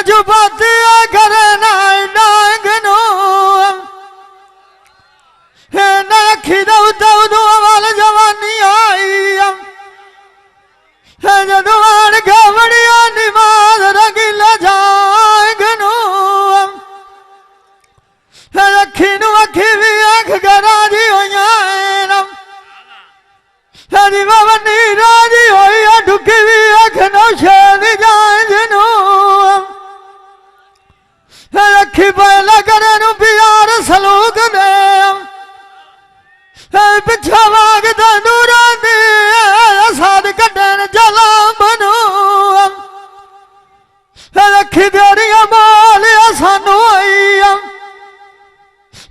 जुबाती करे ना डांग नो ना खिदौ दौ वाल जवानी आई जदवान घवड़िया निमाज रंगीला जाग नो रखी नु अखी भी अख गराजी होइया हरी बवनी राजी होइया ढुकी भी अख नो शेद जांज नो रखी पहला करे नु प्यार सलूक दे पिछा वागदा नूरा दे साध कटन जला बनो रखी देरिया मालिया सानू आईया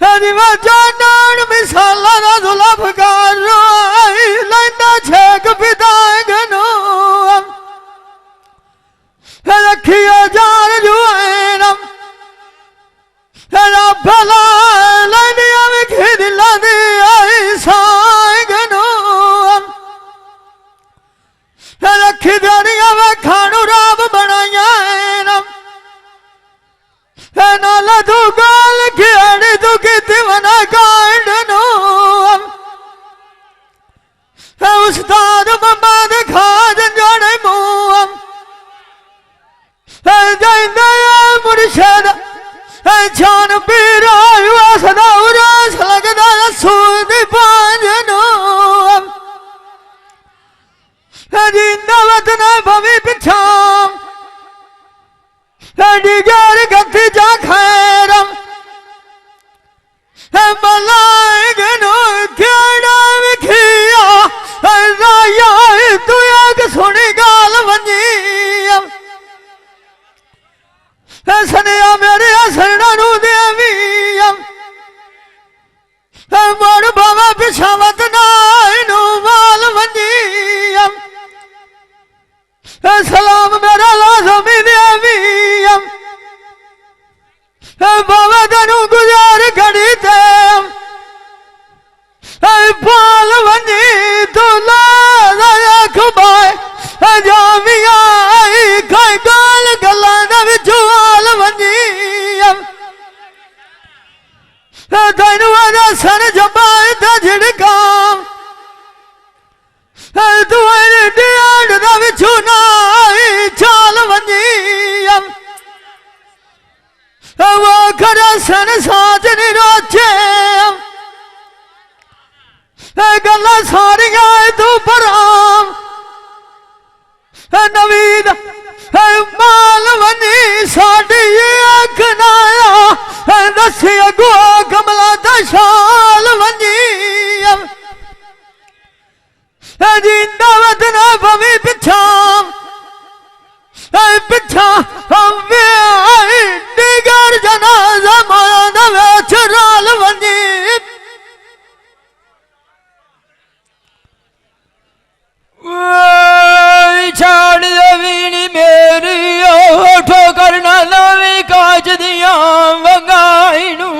हरी वजान मिसाला दा जुल्फ गारो आई लैंदा छेक पिदांग नो रखी जान जुआनम भला लैंदिया में खिद लादी आई सांग नो रखी देरिया में खानू राब बनाया नाला तू गाल खेड़ी तू किती मना कांड नो उस्ताद मम्मद खाज जाने मुँह जाइंदा मुर्शद जान पीरा हुआ सदा उरास लगदा सूद पांज नो जिंदा वतना भवी पिछा डिगर गति जा खैरम मलाइग नो केड़ा विखिया राया तू एक सुनी गाल वंजी सनिया मेरे सरना नु देवी मोड़ बाबा पिछावत नाइनु माल वंजी सलाम मेरा लाजमी देवी बाबा तनु गुजार घड़ी ते पाल वंजी तू लाया खुबाए जामिया खाई गाल गला विचुआल वंजी तेनू आजा सन जबाए ता झिड़का तू डियाड दा विचू नाई चाल वंजी वो खड़ा सन साज नी रोचे गल्ला सारिया तू पराम नवीद माल वनी साड़ी अख नाया दसी अगो कमला दशाल वनी जिंदा वतना भवी पिछा पिछा डिगर जनाजा माना वेच राल वनी छाड़ दवीनी मेरी ठोकर ना लावी काज दिया वंगाईनू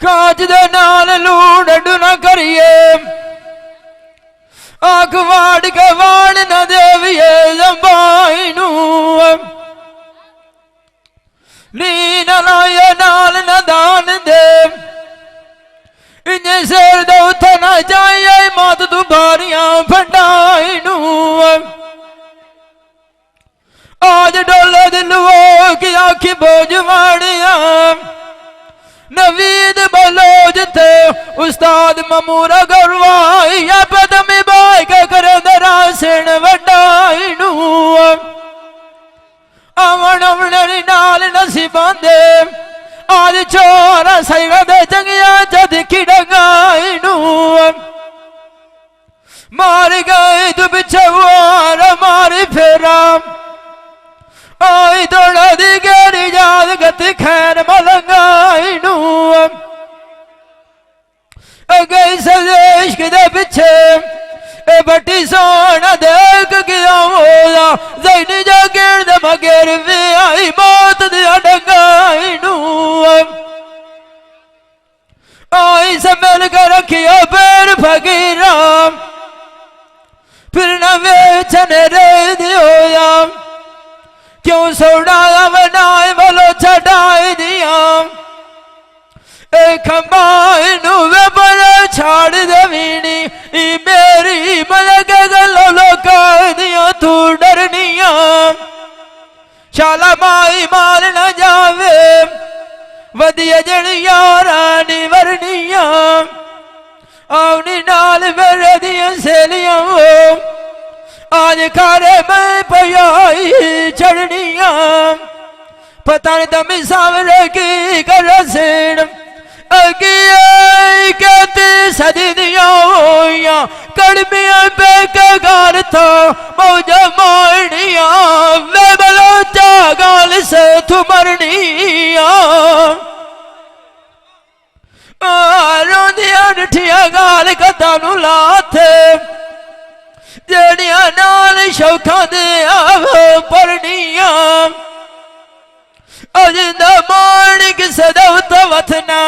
काज दे नाल लूड़ डू ना करिए आख वाड़ के वाड़ न देविए जंबाईनू नीन लाए नाल न दान दे इन्हें शेर दो थना चाहिए मत दुबारियां फंडाईनू आज डोले दिल वो की आखी बोझ वाड़िया नवीद बलोज थे उस्ताद ममूरा गरवाई या पदमी बाई के करे दरासण वडाईनू अमन अमनरी नाल नसीबां दे आज चोरा सैगा दे चंगिया जद खिड़गाईनू मार गई तू बिछवार मारी फेरा आई दौड़ा दी गैरी याद गति खैर मलंगाईनू गई सदेश के पीछे ए बटी सोना देख गया मोला जैनी जागिर दे मगर वे आई मौत दिया डंगाईनू आई संभल कर रखियो पैर फकीरा फिर न वेचन ले दिया क्यों सोना बनाए बोलो छटाए दिया खंबाई नुवे पर छाड़ देवीनी मेरी मलक गलो कर दिया तू डरनिया शाला माई मार न जावे वधिया जड़िया रानी वरनिया आवनी नाल मेरे दिया सहेलियां आज खारे में पयाई चढ़निया पता नहीं तमी सावरे की कर सेन कहती सदी दिया कड़मिया पे कगार था मौजा मारनिया वे बलोचा गाल से तू मरनिया रोंदिया डिठिया गाल कदम लाथे जेड़िया नाल शौखा दे परनिया अजिंदा माणिक सदवत वथना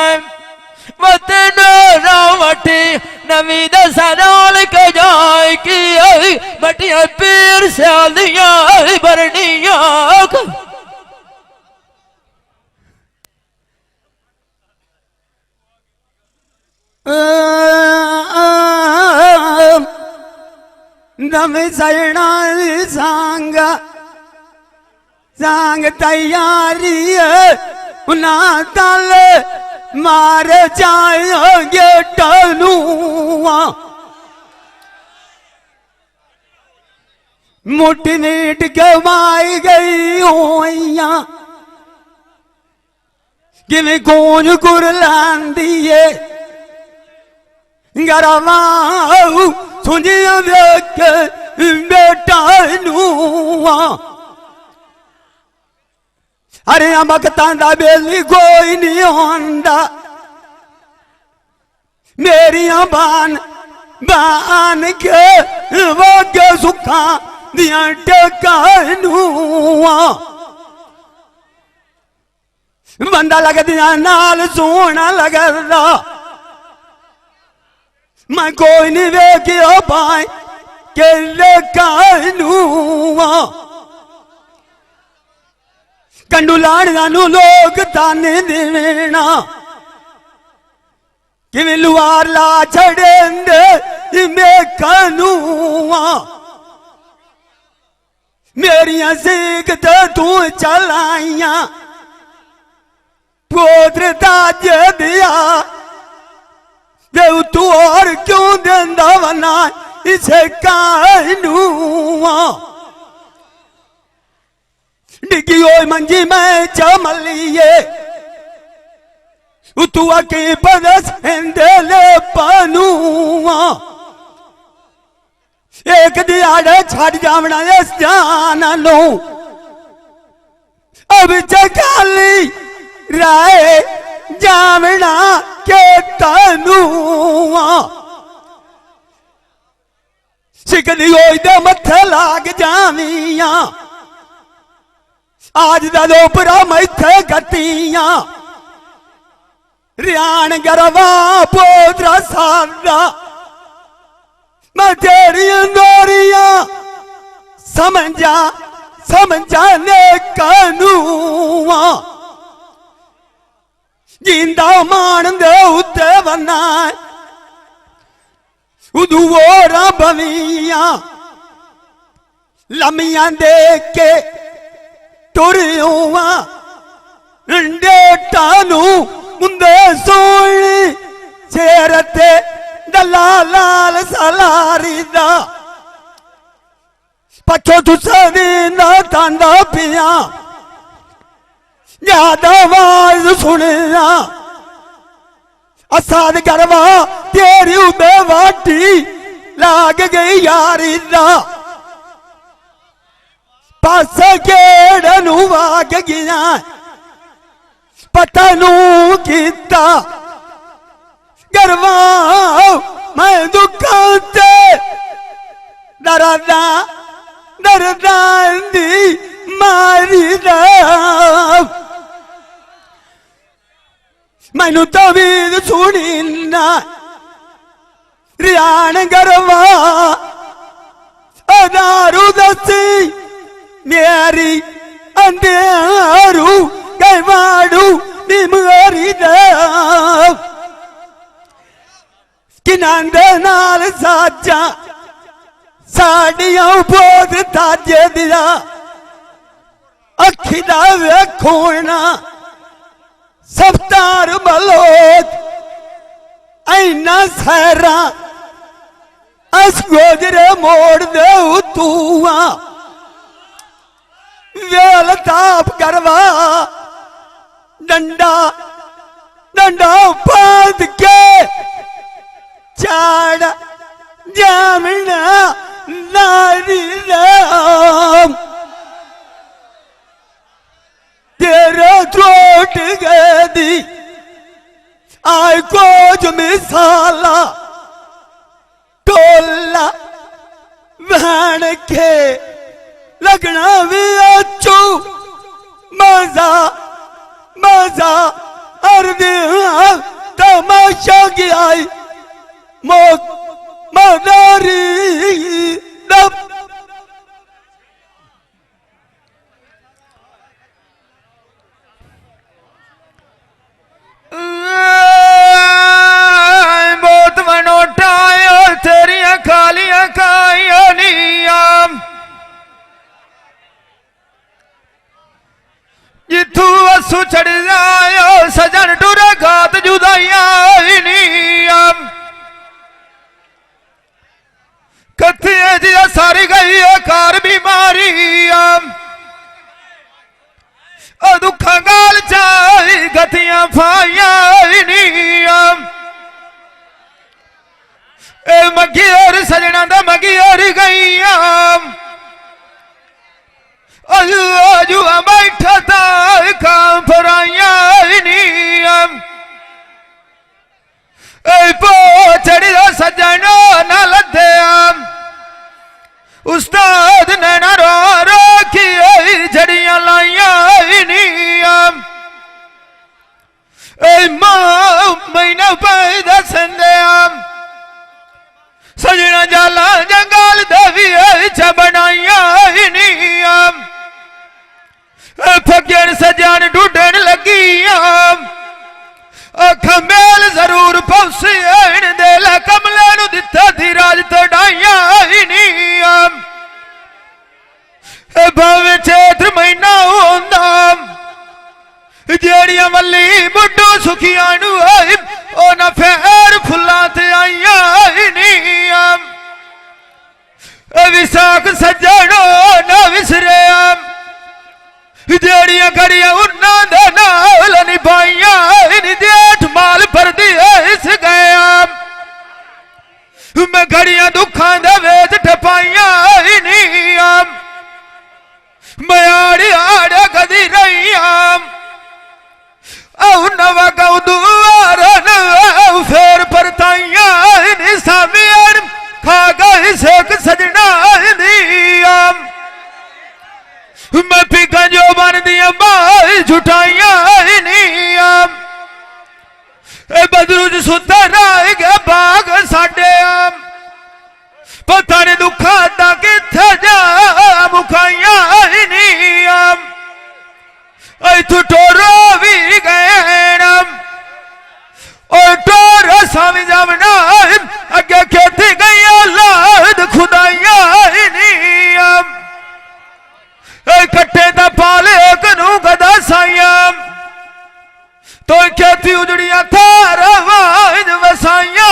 वतन रावटी नवी दसनाल कजाय की बटिया पीर सालिया बरनिया नवी सैना सांग सांग तैयारी ना तल मार जाएंगे टनुआ मुट्ठी नीट गवाई गई होइया किमें कौन कुरलांदी है गरवाऊ सुनिया देख बेटा नुआ अरे मकता बेली कोई नहीं होंदा मेरी बान बान के वग सुखा दिया टेका नुआ बंदा लग दिया नाल सोना लगदा मैं कोई नहीं वेखियो पाए के नुआ कंडू लाड़िया लोग ताने देना कि लुआर ला छड़े में कानूआ मेरिया सीख तू चलाइया पोत्र ताज दिया देव तू और क्यों देंदा बना इसे कानूआ डिगी ओए मंजी में चमलिए उतुआ के पदस हिंदले पानुआ एक दिहाड़े छड़ जावना इस जान लो अब चकाली राय जावना के तनुआ सिकली ओए दे मथे लाग जाविया आज दोपरा मैथे गतिया रियान गरवा पोतरा सादा मैं तेरी अंदोरिया समझा ने कानूआ जिंदा मान दे उते बना उदुओरा बविया लमिया देख के तुरियुआ डेटानू मुंदे सोनी चेरते दलाल सलारी दा पछो तुसदी ना तांदा पिया याद आवाज सुनिया असाद गरवा तेरी उबे वाटी लाग गई यारी दा पास गेड़नू वाग गया पता नू किता गरवा मैं दुकान ते दरदा दी मारी दा मैनू तवीद सुनी ना रियान गरवा अनारू दसी मेरी अंधेरू कैवाड़ू निमरी किनांदे नाल साजा साड़ियां बोध ताजे दिया अखी दा वेखोना सफ्तार बलोत ऐना सहरा अस गोजरे मोड़ दे तूआ वेल ताप करवा डंडा डंडा बांध के चाड़ जामना नारी राम तेरे चोट गए दी आय को जो मिसाला टोला बहन के लगना भी अच्छू मजा मजा अर्दे तमाशा की आई मोक मदारी दब बहुत मनोटा तेरिया कालिया काया नियम जिथू असू चढ़ जायो सजन टुरे घात जुदाइया नियम कथिए जी सारी गई कार बीमारी दुखा गाल चाई गतियां फाइया नियम ए मगी और सजना दा मगी और गई अजू अजू बैठा था काम फराइया नियम पो चढ़िया सजना न लदे उस्ताद ने न रो रो की जड़ियां लाइया नियम महीना पैदा संदे सजना जाला जंगल देवी बनाइया नियम फकीर सजान ढूंढन लगी खमेल जरूर पौसी दे ला कमले नु दिता धीराज तड़ाइया नियम भावे चैत्र महीना होंदा जेड़िया मल्ली बुड्ढो सुखिया नु ना फेर फुल्ला ते आइया नियम विसाख सजनो ना विसरे जेड़िया घड़िया उन्ना दे नाल निभाइया जेठ माल भरदी इस गया मैं घड़िया दुखा दे वेच ठपाइया नियम मैं आड़े आड़े कदी रही नवा गौ दुआर फेर परताइया सामियान खा गई सेक सजना नियम मैं पिका जो बन दिया बाई झुटाइया नियम बदरू सुता रह गया बाग साडे पता नहीं दुखा दा किथे जा मुखाइया नियम इथू टोरो भी गए और टोरो सामी जमना अगे खेती गई लाद खुदाइया नियम कट्टे दा पाले कनू गदा साइया तो खेती उजड़िया थारा वाइद वसाइया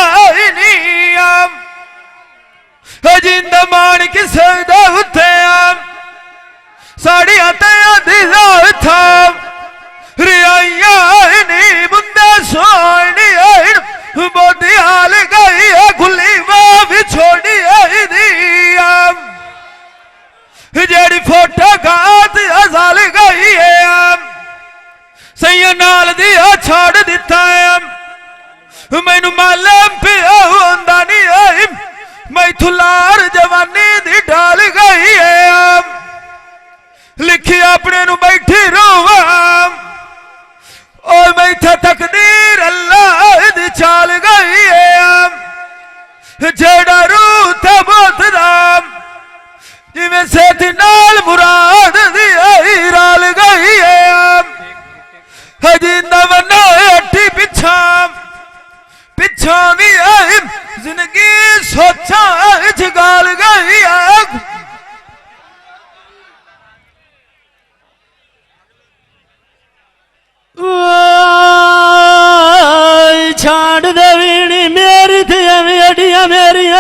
नियम जिंद मान किसे दा उत्ते साड़िया तया दिला था रियाइया नी बुंदा सोनी बोधी हाल गई खुली मां भी छोड़ी नियम जेड़ी फोटो गात असाल गई है सही नाल दिया छोड़ दिता है मैनू मालम पिया होंदा नहीं मैं थुलार जवानी दी ढाल गई है लिखी अपने नु बैठी रोवा और मैं था तकदीर अल्लाह दी चाल गई है जेड़ा रूह था बहुत राम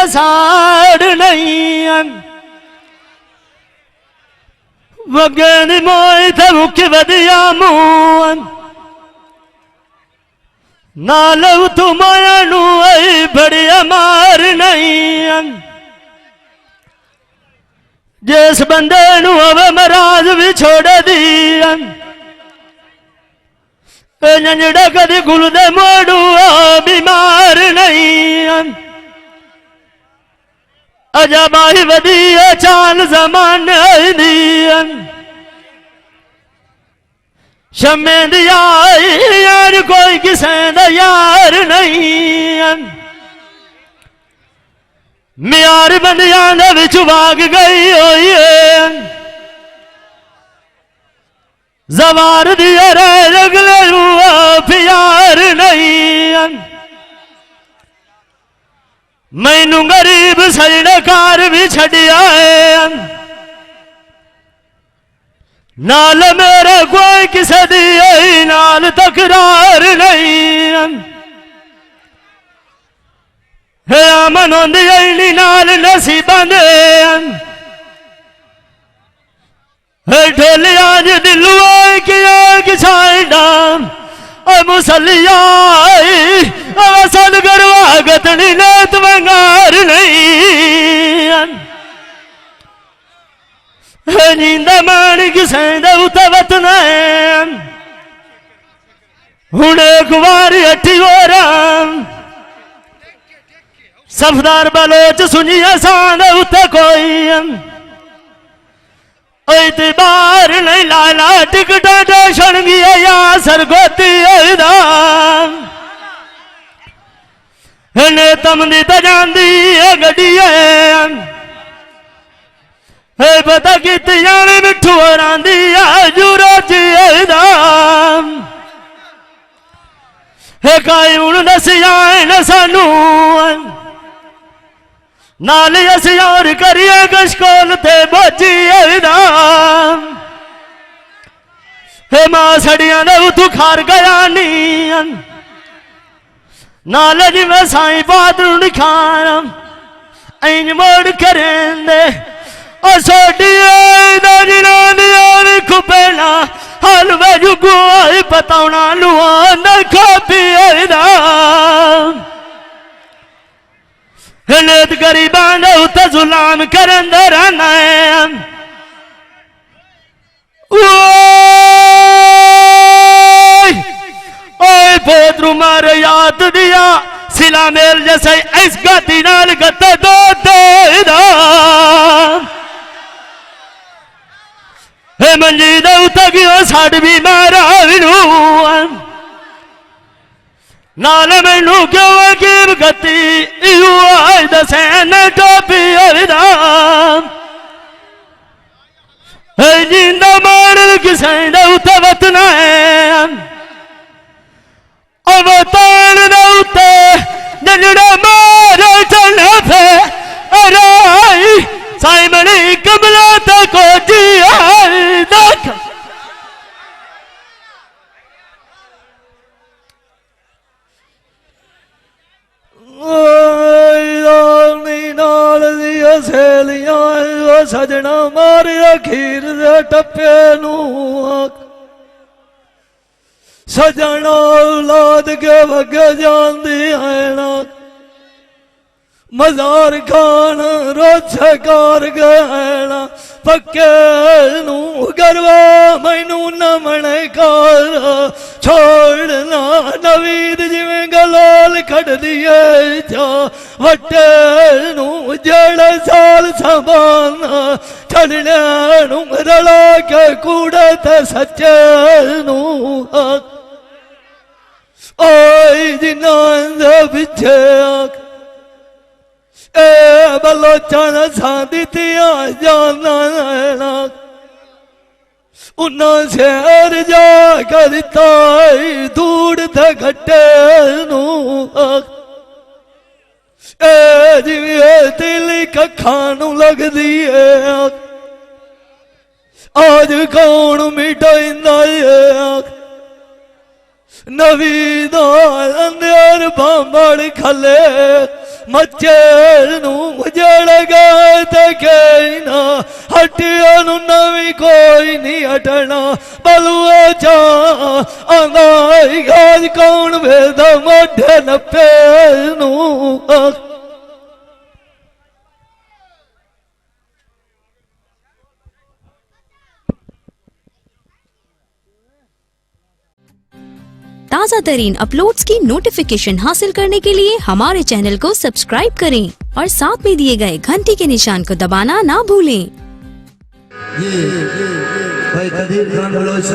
साड़ नहीं वगन मोए थे मुख्य वधिया मुंह नाल तू माया नू आई बड़िया मार नहीं जिस बंदे नू अवे मराज भी छोड़ दिया नंजड़ा कदी गुल दे मोड़ू बीमार नहीं अजाबाई वधिया चाल जमान दिया शमे दिया यार कोई किसे दा यार नहीं म्यार बंदियां दे विच भाग गई होई है जवार दिया रगले प्यार नहीं मैनू गरीब सजनकार भी छड़िया है नाल मेरे कोई किसे दी नाल तकरार नहीं है अमन होंदी नाल नसीबां दे ढोले आज दिलू आए कि छाड़ा मुसलिया सल गरवागत नीत वंगार नहीं नींदा मान किसे उत वतना हूं एक बार हटी हो राम सफदार बलोच सुनिया सान उत कोई इतबार नहीं लाला टिकटा टोशन गया या सरगोती ने तमदी तो जाती है गड्डी है पता कि जाने मिठू और आंदी जूरो है काई हूं दसिया न सानू नाल असी और करिए कशकोल ते बोझी हे मां सड़िया ने उतू खार गया नी नाल जिमें साई पादरू खार इंज मोड़ करेंदे और सोडिया खुपेना हल वे जुगो पतावना लुआ न खापी नेत गरीबान उत जुलाम करन रहना है ओए पोतरू मारे याद दिया सिला मेल जैसे इस गति नाल गते दो हे मंजी दे उत गयो साड भी मारा विनू नाल मैनू क्यों अकीब गति दसे न टोपी जिंदा मार किसे उत वतना है अवतार उते नजड़ा मार चल फे अराई साइमनी कमला तक देख सहेलियां सजना मारे अखीर दे टप्पे नू सजना औलाद के वगे जांदी है ना मजार खान रोजे कार गहना पक्के नू गरवा मैनू नमन कर छोड़ना नवीद जिवें गलाल खड़ दिए जा वटे नू जेड़े साल संभालना छड़ने नू रला के कूड़े ते सच्चे नू ओए जिन्ना पिछे ए बलोचन साधी थिया जाना उन्ना शहर जा कर ताई दूड़ थे घटे नू ए जिवें तिली कखानू लगदी है आज कौन मिटाइंदा है नवी दार बांबड़ खले मच्छर नू उजड़ गए ते कहना हटिया नू नवी कोई नहीं हटना बलुआ चा आंदा आज कौन वेदा मोढे नपे नू ताज़ा तरीन अपलोड्स की नोटिफिकेशन हासिल करने के लिए हमारे चैनल को सब्सक्राइब करें और साथ में दिए गए घंटी के निशान को दबाना ना भूलें। ये भाई Qadeer Khan Baloch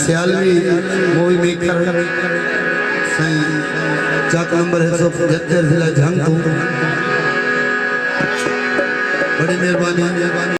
Sialvi movie maker Chak number 175 जिला जंग बड़ी मेहरबानी।